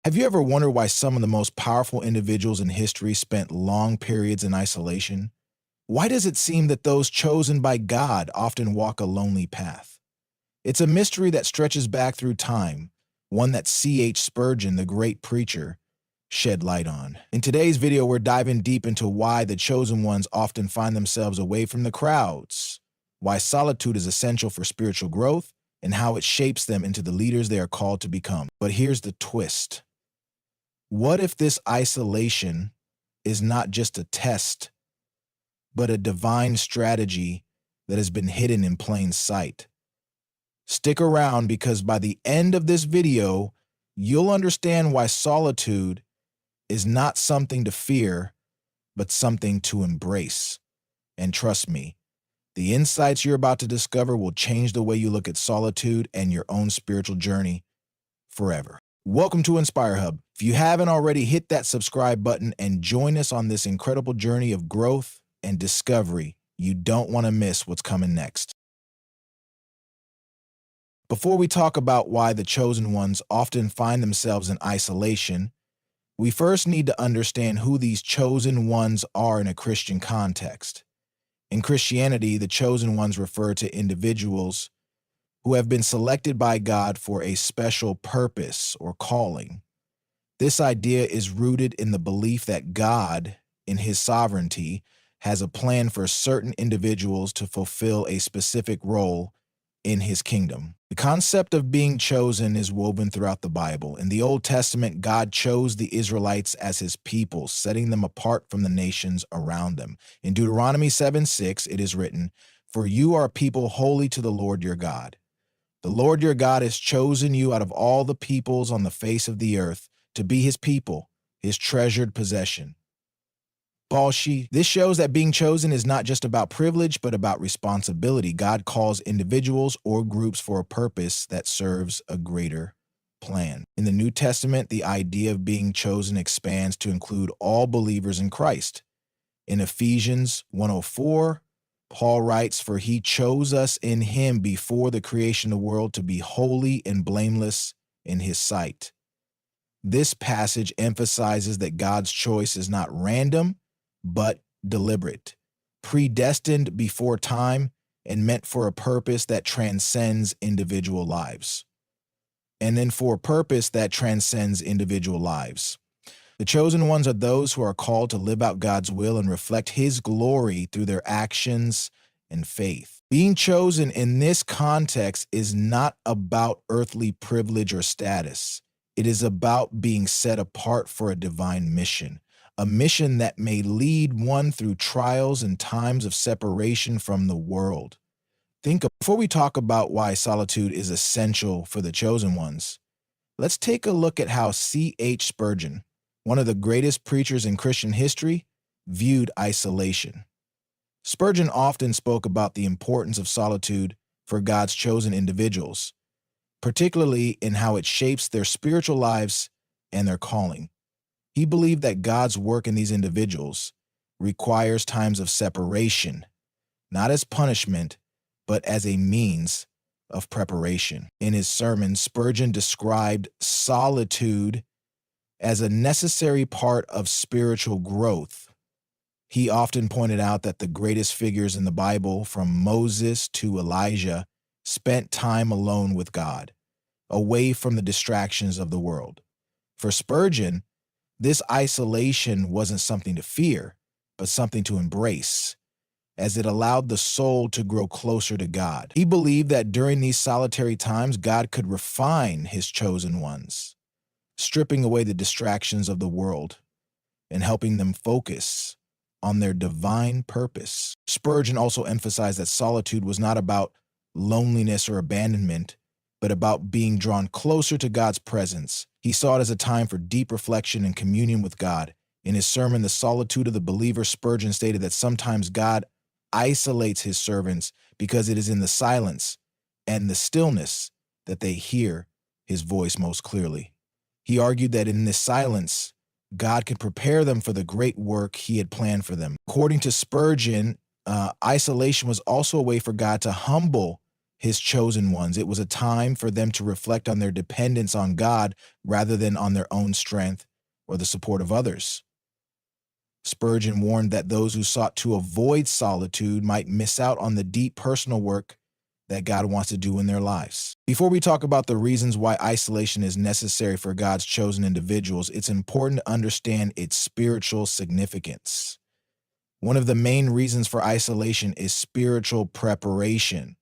Have you ever wondered why some of the most powerful individuals in history spent long periods in isolation? Why does it seem that those chosen by God often walk a lonely path? It's a mystery that stretches back through time, one that C.H. Spurgeon, the great preacher, shed light on. In today's video, we're diving deep into why the chosen ones often find themselves away from the crowds, why solitude is essential for spiritual growth, and how it shapes them into the leaders they are called to become. But here's the twist. What if this isolation is not just a test, but a divine strategy that has been hidden in plain sight? Stick around, because by the end of this video, you'll understand why solitude is not something to fear, but something to embrace. And trust me, the insights you're about to discover will change the way you look at solitude and your own spiritual journey forever. Welcome to Inspire Hub. If you haven't already, hit that subscribe button and join us on this incredible journey of growth and discovery. You don't want to miss what's coming next. Before we talk about why the chosen ones often find themselves in isolation, we first need to understand who these chosen ones are in a Christian context. In Christianity, the chosen ones refer to individuals who have been selected by God for a special purpose or calling. This idea is rooted in the belief that God, in his sovereignty, has a plan for certain individuals to fulfill a specific role in his kingdom. The concept of being chosen is woven throughout the Bible. In the Old Testament, God chose the Israelites as his people, setting them apart from the nations around them. In Deuteronomy 7:6, it is written, "For you are a people holy to the Lord your God. The Lord your God has chosen you out of all the peoples on the face of the earth to be his people, his treasured possession." Balshi, this shows that being chosen is not just about privilege, but about responsibility. God calls individuals or groups for a purpose that serves a greater plan. In the New Testament, the idea of being chosen expands to include all believers in Christ. In Ephesians 1:04, Paul writes, "For he chose us in him before the creation of the world to be holy and blameless in his sight." This passage emphasizes that God's choice is not random, but deliberate, predestined before time, and meant for a purpose that transcends individual lives. And then for a purpose that transcends individual lives. The chosen ones are those who are called to live out God's will and reflect his glory through their actions and faith. Being chosen in this context is not about earthly privilege or status. It is about being set apart for a divine mission, a mission that may lead one through trials and times of separation from the world. Before we talk about why solitude is essential for the chosen ones, let's take a look at how C.H. Spurgeon, one of the greatest preachers in Christian history, viewed isolation. Spurgeon often spoke about the importance of solitude for God's chosen individuals, particularly in how it shapes their spiritual lives and their calling. He believed that God's work in these individuals requires times of separation, not as punishment, but as a means of preparation. In his sermon, Spurgeon described solitude as a necessary part of spiritual growth. He often pointed out that the greatest figures in the Bible, from Moses to Elijah, spent time alone with God, away from the distractions of the world. For Spurgeon, this isolation wasn't something to fear, but something to embrace, as it allowed the soul to grow closer to God. He believed that during these solitary times, God could refine his chosen ones, stripping away the distractions of the world and helping them focus on their divine purpose. Spurgeon also emphasized that solitude was not about loneliness or abandonment, but about being drawn closer to God's presence. He saw it as a time for deep reflection and communion with God. In his sermon, The Solitude of the Believer, Spurgeon stated that sometimes God isolates his servants because it is in the silence and the stillness that they hear his voice most clearly. He argued that in this silence, God could prepare them for the great work he had planned for them. According to Spurgeon, isolation was also a way for God to humble his chosen ones. It was a time for them to reflect on their dependence on God rather than on their own strength or the support of others. Spurgeon warned that those who sought to avoid solitude might miss out on the deep personal work that God wants to do in their lives. Before we talk about the reasons why isolation is necessary for God's chosen individuals, it's important to understand its spiritual significance. One of the main reasons for isolation is spiritual preparation.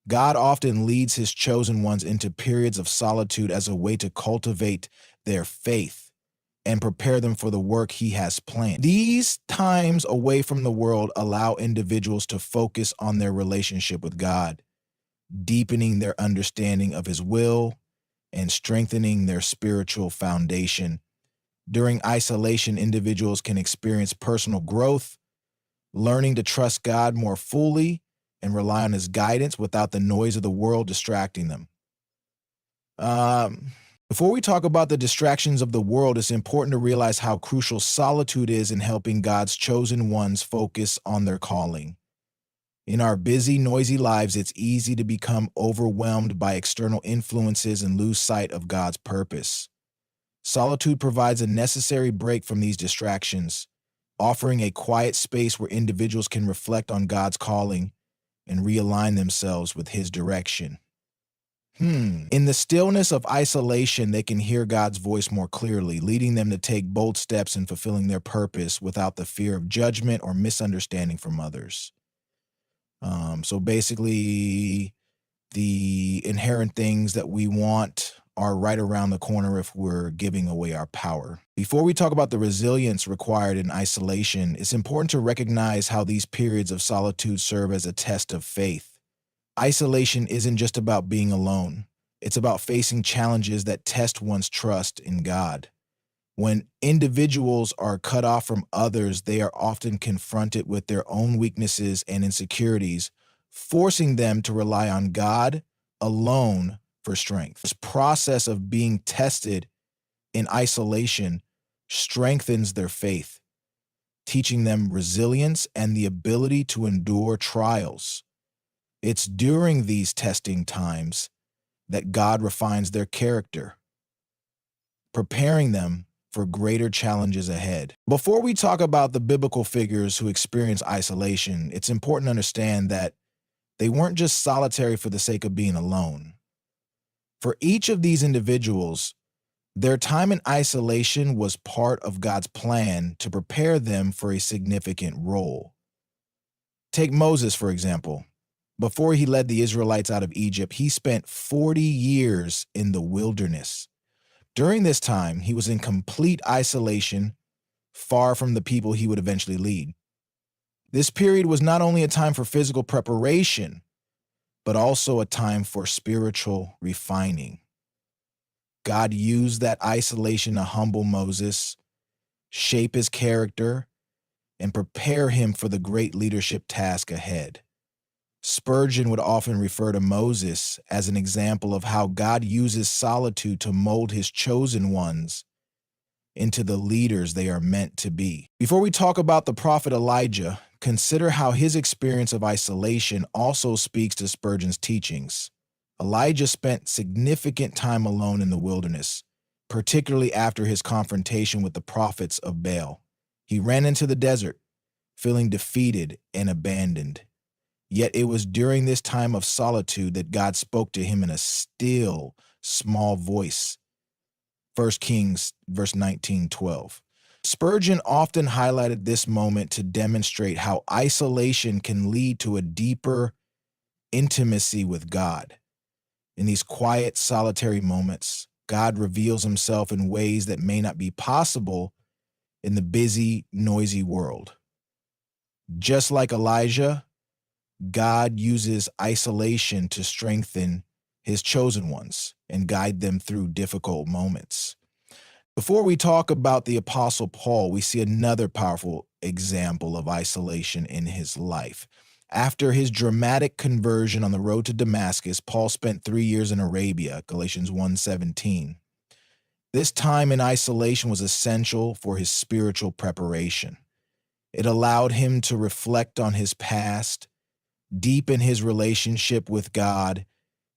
God often leads his chosen ones into periods of solitude as a way to cultivate their faith and prepare them for the work he has planned. These times away from the world allow individuals to focus on their relationship with God, deepening their understanding of his will and strengthening their spiritual foundation. During isolation, individuals can experience personal growth, learning to trust God more fully and rely on his guidance without the noise of the world distracting them. Before we talk about the distractions of the world, it's important to realize how crucial solitude is in helping God's chosen ones focus on their calling. In our busy, noisy lives, it's easy to become overwhelmed by external influences and lose sight of God's purpose. Solitude provides a necessary break from these distractions, offering a quiet space where individuals can reflect on God's calling and realign themselves with his direction. In the stillness of isolation, they can hear God's voice more clearly, leading them to take bold steps in fulfilling their purpose without the fear of judgment or misunderstanding from others. So basically, the inherent things that we want are right around the corner if we're giving away our power. Before we talk about the resilience required in isolation, it's important to recognize how these periods of solitude serve as a test of faith. Isolation isn't just about being alone. It's about facing challenges that test one's trust in God. When individuals are cut off from others, they are often confronted with their own weaknesses and insecurities, forcing them to rely on God alone for strength. This process of being tested in isolation strengthens their faith, teaching them resilience and the ability to endure trials. It's during these testing times that God refines their character, preparing them for greater challenges ahead. Before we talk about the biblical figures who experience isolation, it's important to understand that they weren't just solitary for the sake of being alone. For each of these individuals, their time in isolation was part of God's plan to prepare them for a significant role. Take Moses, for example. Before he led the Israelites out of Egypt, he spent 40 years in the wilderness. During this time, he was in complete isolation, far from the people he would eventually lead. This period was not only a time for physical preparation, but also a time for spiritual refining. God used that isolation to humble Moses, shape his character, and prepare him for the great leadership task ahead. Spurgeon would often refer to Moses as an example of how God uses solitude to mold his chosen ones into the leaders they are meant to be. Before we talk about the prophet Elijah, consider how his experience of isolation also speaks to Spurgeon's teachings. Elijah spent significant time alone in the wilderness, particularly after his confrontation with the prophets of Baal. He ran into the desert, feeling defeated and abandoned. Yet it was during this time of solitude that God spoke to him in a still, small voice. 1 Kings verse 19:12. Spurgeon often highlighted this moment to demonstrate how isolation can lead to a deeper intimacy with God. In these quiet, solitary moments, God reveals himself in ways that may not be possible in the busy, noisy world. Just like Elijah, God uses isolation to strengthen his chosen ones and guide them through difficult moments. Before we talk about the Apostle Paul, we see another powerful example of isolation in his life. After his dramatic conversion on the road to Damascus, Paul spent 3 years in Arabia, Galatians 1:17. This time in isolation was essential for his spiritual preparation. It allowed him to reflect on his past, deepen his relationship with God,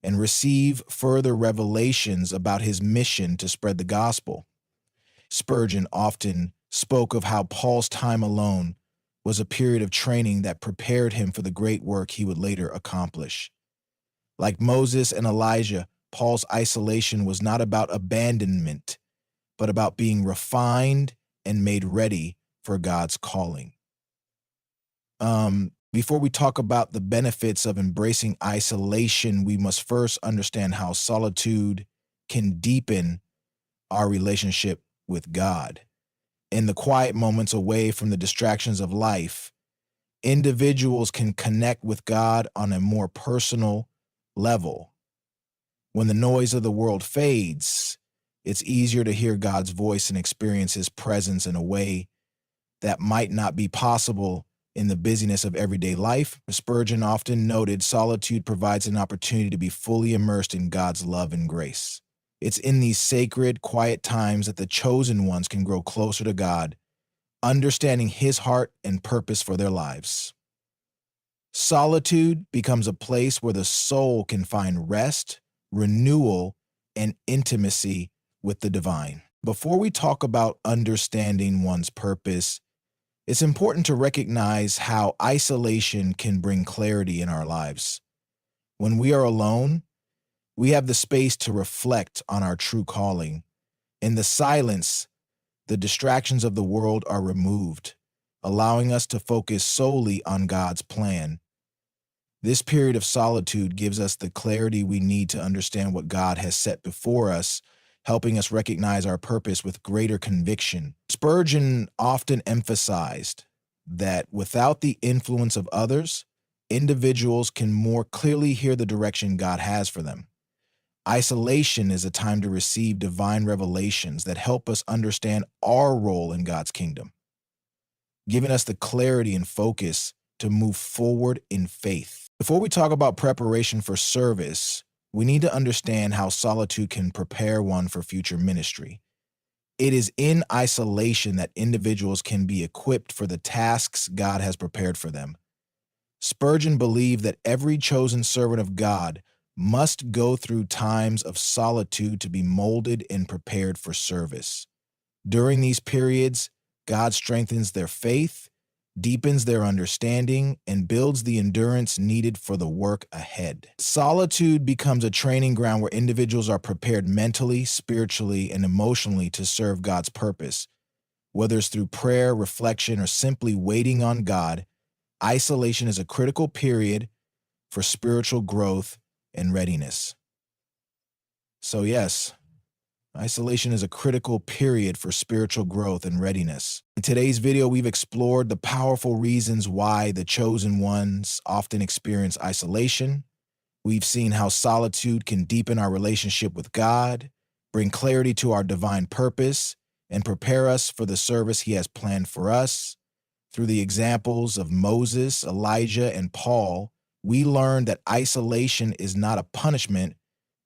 and receive further revelations about his mission to spread the gospel. Spurgeon often spoke of how Paul's time alone was a period of training that prepared him for the great work he would later accomplish. Like Moses and Elijah, Paul's isolation was not about abandonment, but about being refined and made ready for God's calling. Before we talk about the benefits of embracing isolation, we must first understand how solitude can deepen our relationship with God. In the quiet moments away from the distractions of life, individuals can connect with God on a more personal level. When the noise of the world fades, it's easier to hear God's voice and experience his presence in a way that might not be possible in the busyness of everyday life. Spurgeon often noted solitude provides an opportunity to be fully immersed in God's love and grace. It's in these sacred, quiet times that the chosen ones can grow closer to God, understanding his heart and purpose for their lives. Solitude becomes a place where the soul can find rest, renewal, and intimacy with the divine. Before we talk about understanding one's purpose, it's important to recognize how isolation can bring clarity in our lives. When we are alone, we have the space to reflect on our true calling. In the silence, the distractions of the world are removed, allowing us to focus solely on God's plan. This period of solitude gives us the clarity we need to understand what God has set before us, helping us recognize our purpose with greater conviction. Spurgeon often emphasized that without the influence of others, individuals can more clearly hear the direction God has for them. Isolation is a time to receive divine revelations that help us understand our role in God's kingdom, giving us the clarity and focus to move forward in faith. Before we talk about preparation for service, we need to understand how solitude can prepare one for future ministry. It is in isolation that individuals can be equipped for the tasks God has prepared for them. Spurgeon believed that every chosen servant of God must go through times of solitude to be molded and prepared for service. During these periods, God strengthens their faith, deepens their understanding, and builds the endurance needed for the work ahead. Solitude becomes a training ground where individuals are prepared mentally, spiritually, and emotionally to serve God's purpose. Whether it's through prayer, reflection, or simply waiting on God, isolation is a critical period for spiritual growth and readiness. So yes, isolation is a critical period for spiritual growth and readiness. In today's video, we've explored the powerful reasons why the chosen ones often experience isolation. We've seen how solitude can deepen our relationship with God, bring clarity to our divine purpose, and prepare us for the service he has planned for us. Through the examples of Moses, Elijah, and Paul, we learned that isolation is not a punishment,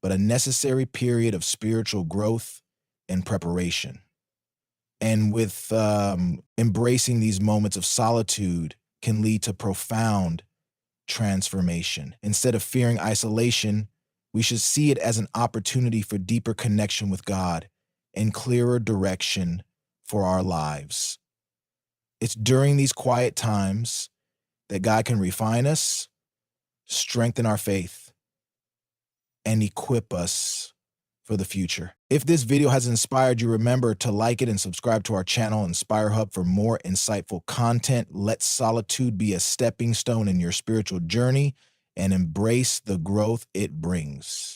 but a necessary period of spiritual growth and preparation. And with embracing these moments of solitude can lead to profound transformation. Instead of fearing isolation, we should see it as an opportunity for deeper connection with God and clearer direction for our lives. It's during these quiet times that God can refine us, strengthen our faith, and equip us for the future. If this video has inspired you, remember to like it and subscribe to our channel, Inspire Hub, for more insightful content. Let solitude be a stepping stone in your spiritual journey and embrace the growth it brings.